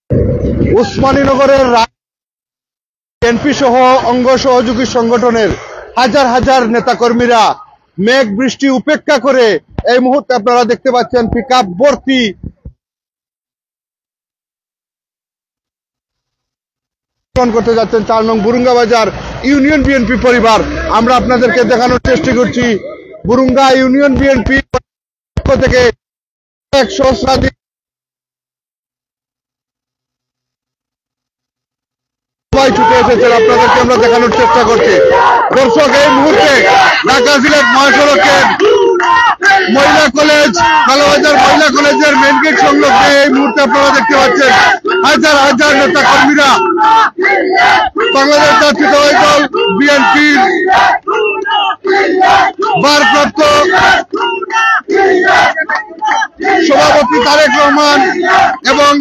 উসমানীনগরের BNP সহ অঙ্গ সহযোগী সংগঠনের হাজার হাজার নেতাকর্মীরা মেঘ বৃষ্টি উপেক্ষা করে এই মুহূর্তে আপনারা দেখতে পাচ্ছেন পিকআপ ভর্তি করতে যাচ্ছেন ৪ নং বুরুঙ্গা বাজার ইউনিয়ন বিএনপি পরিবার। আমরা আপনাদেরকে দেখানোর চেষ্টা করছি বুরুঙ্গা ইউনিয়ন বিএনপি পক্ষ থেকে ১ সহস্রাধিক ছুটে এসেছেন, আপনাদেরকে আমরা দেখানোর চেষ্টা করছি। দর্শক, এই মুহূর্তে ঢাকা সিলেট মহাসড়কের মহিলা কলেজ কালাবাজার মহিলা কলেজের মেন গেট সংলগ্নে এই মুহূর্তে আপনারা দেখতে পাচ্ছেন হাজার হাজার নেতা কর্মীরা বাংলাদেশ জাতীয়তাবাদী দল বিএনপির ভারপ্রাপ্ত সভাপতি তারেক রহমান এবং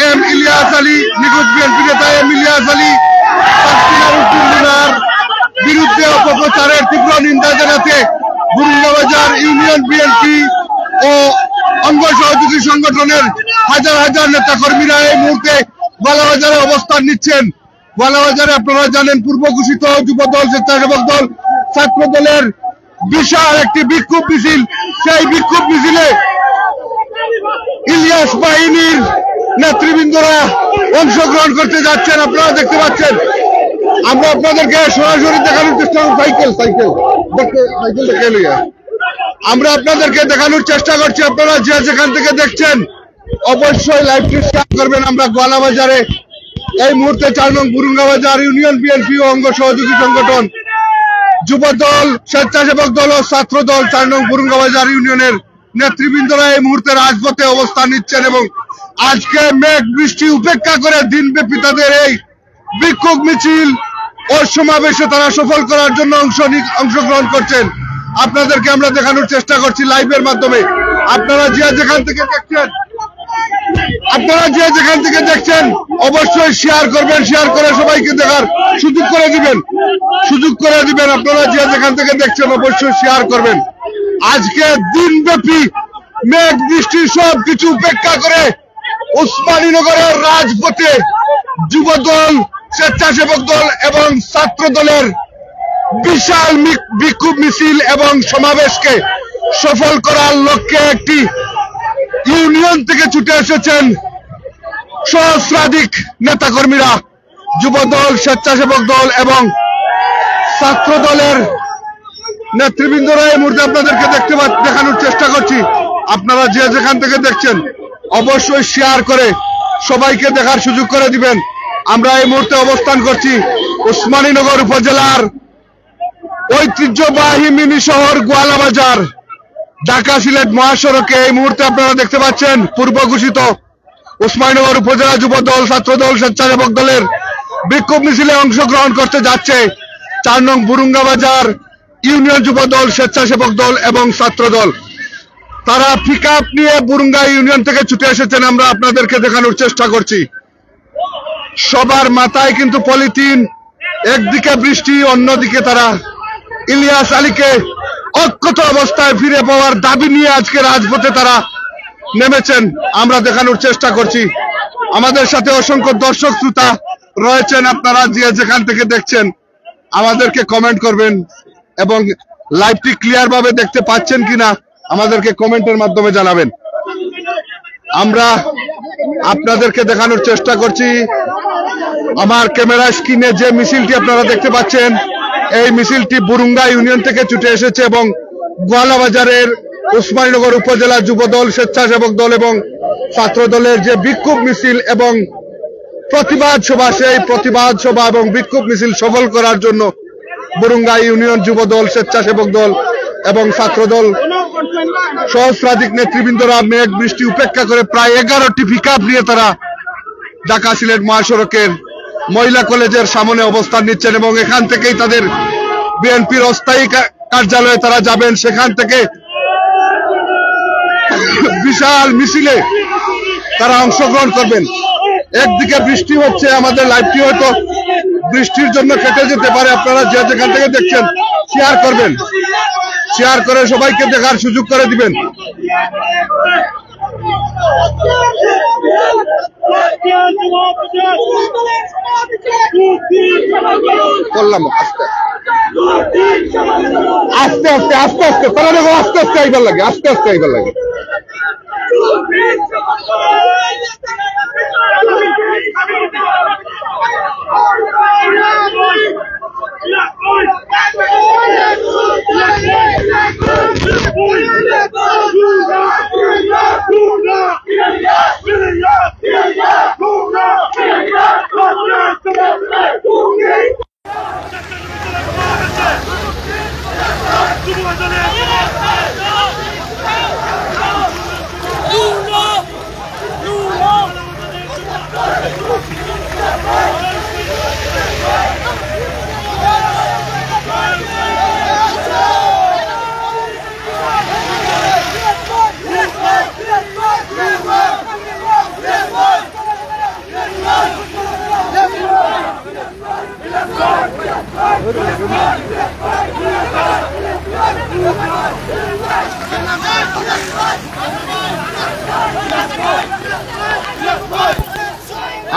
এম ইলিয়াস আলী, নিখোঁজ বিএনপি নেতা এম ইলিয়াস আলী বিরুদ্ধে অপপ্রচারের তীব্র নিন্দা জানাতে বুরুঙ্গা বাজার ইউনিয়ন বিএনপি ও অঙ্গ সহযোগী সংগঠনের হাজার হাজার নেতা কর্মীরা এই মুহূর্তে গোয়ালাবাজারে অবস্থান নিচ্ছেন। গোয়ালাবাজারে আপনারা জানেন পূর্ব ঘোষিত যুবদল, স্বেচ্ছাসেবক দল, ছাত্র দলের বিশাল একটি বিক্ষোভ মিছিল, সেই বিক্ষোভ মিছিলে ইলিয়াস বাহিনীর নেতৃবৃন্দরা অংশগ্রহণ করতে যাচ্ছেন। আপনারা দেখতে পাচ্ছেন, আমরা আপনাদেরকে সরাসরি দেখানোর চেষ্টা আমরা আপনাদেরকে দেখানোর চেষ্টা করছি। আপনারা যে যেখান থেকে দেখছেন অবশ্যই লাইভটি শেয়ার করবেন। আমরা গোয়ালাবাজারে এই মুহূর্তে ৪ নং বুরুঙ্গা বাজার ইউনিয়ন বিএনপি ও অঙ্গ সহযোগী সংগঠন, যুবদল, স্বেচ্ছাসেবক দল ও ছাত্র দল ৪ নং বুরুঙ্গা বাজার ইউনিয়নের নেতৃবৃন্দরা এই মুহূর্তে রাজপথে অবস্থান নিচ্ছেন এবং আজকে মেঘ বৃষ্টি উপেক্ষা করে দিনব্যাপী তাদের এই বিক্ষোভ মিছিল ও সমাবেশে তারা সফল করার জন্য অংশগ্রহণ করছেন। আপনাদেরকে আমরা দেখানোর চেষ্টা করছি লাইভের মাধ্যমে। আপনারা যে যেখান থেকে দেখছেন অবশ্যই শেয়ার করবেন, শেয়ার করে সবাইকে দেখার সুযোগ করে দিবেন। আপনারা যে যেখান থেকে দেখছেন অবশ্যই শেয়ার করবেন। আজকে দিনব্যাপী মেঘ বৃষ্টি সবকিছু উপেক্ষা করে উসমানীনগরের রাজপথে যুবদল, স্বেচ্ছাসেবক দল এবং ছাত্র দলের বিশাল বিক্ষোভ মিছিল এবং সমাবেশকে সফল করার লক্ষ্যে একটি ইউনিয়ন থেকে ছুটে এসেছেন সহস্রাধিক নেতাকর্মীরা। যুবদল, স্বেচ্ছাসেবক দল এবং ছাত্র দলের নেতৃবৃন্দরা এই মুহূর্তে আপনাদেরকে দেখানোর চেষ্টা করছি। আপনারা যে যেখান থেকে দেখছেন অবশ্যই শেয়ার করে সবাইকে দেখার সুযোগ করে দিবেন। আমরা এই মুহূর্তে অবস্থান করছি উসমানীনগর উপজেলার ঐতিহ্যবাহী মিনি শহর গোয়ালাবাজার ঢাকা সিলেট মহাসড়কে। এই মুহূর্তে আপনারা দেখতে পাচ্ছেন পূর্ব ঘোষিত উসমানীনগর উপজেলা যুবদল, ছাত্রদল, স্বেচ্ছাসেবক দলের বিক্ষোভ মিছিলে অংশগ্রহণ করতে যাচ্ছে ৪ নং বুরুঙ্গা বাজার ইউনিয়ন যুবদল, স্বেচ্ছাসেবক দল এবং ছাত্র দল। তারা পিকআপ নিয়ে বুরুঙ্গা ইউনিয়ন থেকে ছুটে এসেছেন। আমরা আপনাদেরকে দেখানোর চেষ্টা করছি। সবার মাথায় কিন্তু পলিথিন, একদিকে বৃষ্টি, অন্যদিকে তারা ইলিয়াস আলীকে অক্ষত অবস্থায় ফিরে পাওয়ার দাবি নিয়ে আজকে রাজপথে তারা নেমেছেন। আমরা দেখানোর চেষ্টা করছি। আমাদের সাথে অসংখ্য দর্শক শ্রোতা রয়েছেন। আপনারা যে যেখান থেকে দেখছেন আমাদেরকে কমেন্ট করবেন এবং লাইভটি ক্লিয়ার ভাবে দেখতে পাচ্ছেন কিনা আমাদেরকে কমেন্টের মাধ্যমে জানাবেন। আমরা আপনাদেরকে দেখানোর চেষ্টা করছি। আমার ক্যামেরা স্ক্রিনে যে মিছিলটি আপনারা দেখতে পাচ্ছেন এই মিছিলটি বুরুঙ্গা ইউনিয়ন থেকে ছুটে এসেছে এবং গোয়ালাবাজারের উসমানীনগর উপজেলা যুবদল, স্বেচ্ছাসেবক দল এবং ছাত্র দলের যে বিক্ষোভ মিছিল এবং প্রতিবাদ সভা, সেই প্রতিবাদ সভা এবং বিক্ষোভ মিছিল সফল করার জন্য বুরুঙ্গা ইউনিয়ন যুবদল, স্বেচ্ছাসেবক দল এবং ছাত্র দল সহস্রাধিক নেতৃবৃন্দরা মেঘ বৃষ্টি উপেক্ষা করে প্রায় 11টি পিকআপ নিয়ে তারা ঢাকা সিলেট মহাসড়কের মহিলা কলেজের সামনে অবস্থান নিচ্ছেন এবং এখান থেকেই তাদের বিএনপির অস্থায়ী কার্যালয়ে তারা যাবেন। সেখান থেকে বিশাল মিছিলে তারা অংশগ্রহণ করবেন। একদিকে বৃষ্টি হচ্ছে, আমাদের লাইভটি হয়তো বৃষ্টির জন্য কেটে যেতে পারে। আপনারা যে যেখান থেকে দেখছেন শেয়ার করবেন, শেয়ার করে সবাইকে দেখার সুযোগ করে দিবেন। করলাম আস্তে আস্তে আস্তে আস্তে আস্তে তারা দেখো আস্তে আস্তে আইবার লাগে আস্তে আস্তে আইবার লাগে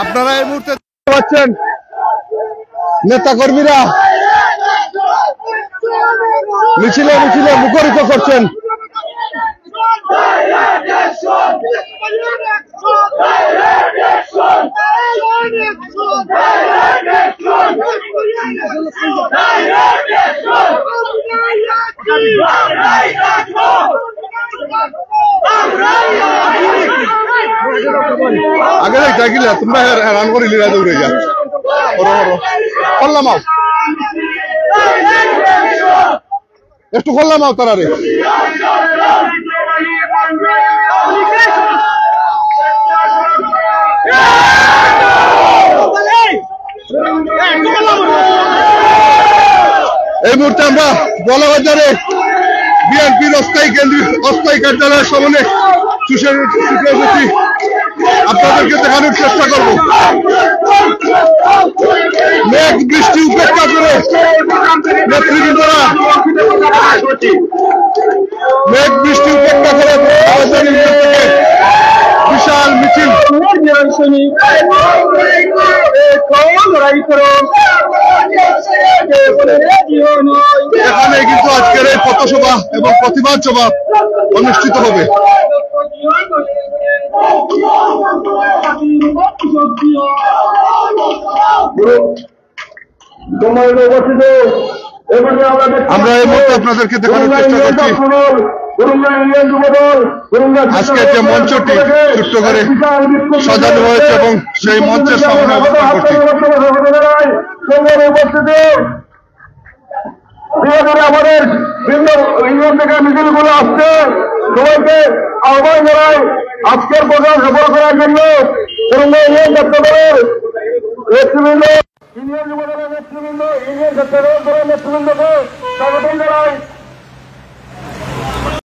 আপনারা এই মুহূর্তে দেখতে পাচ্ছেন নেতা কর্মীরা মিছিলে মিছিলে মুখরিত করছেন। আগে যাইলে তোমরা রান করিলি দৌড়ে যা করলাম একটু করলাম তারা রে এই মুহূর্তে আমরা বলাবাজারে বিএনপির অস্থায়ী কার্যালয়ের সামনে ছুটে এসেছি, আপনাদেরকে দেখানোর চেষ্টা করব। মেঘ বৃষ্টি উপেক্ষা করে নেতৃবৃন্দরা বিশাল মিছিল এখানে কিন্তু আজকের এই পথসভা এবং প্রতিবাদ সভা অনুষ্ঠিত হবে। আমরা এই মুহূর্তে আপনাদেরকে দেখানোর চেষ্টা করছি আজকে যে মঞ্চটি ছোট্ট করে সাজানো হয়েছে এবং সেই মঞ্চের সামনে অবস্থান করছি। আমাদের বিভিন্ন ইউনিয়ন থেকে মিছিলগুলো আসছে, সবাইকে আহ্বান জানাই আজকের প্রোগ্রাম সফল করার জন্য ইউনিয়ন ছাত্রদলের নেতৃবৃন্দ, ইউনিয়ন যুবদলের নেতৃবৃন্দ, ইউনিয়ন ছাত্রদলের নেতৃবৃন্দকে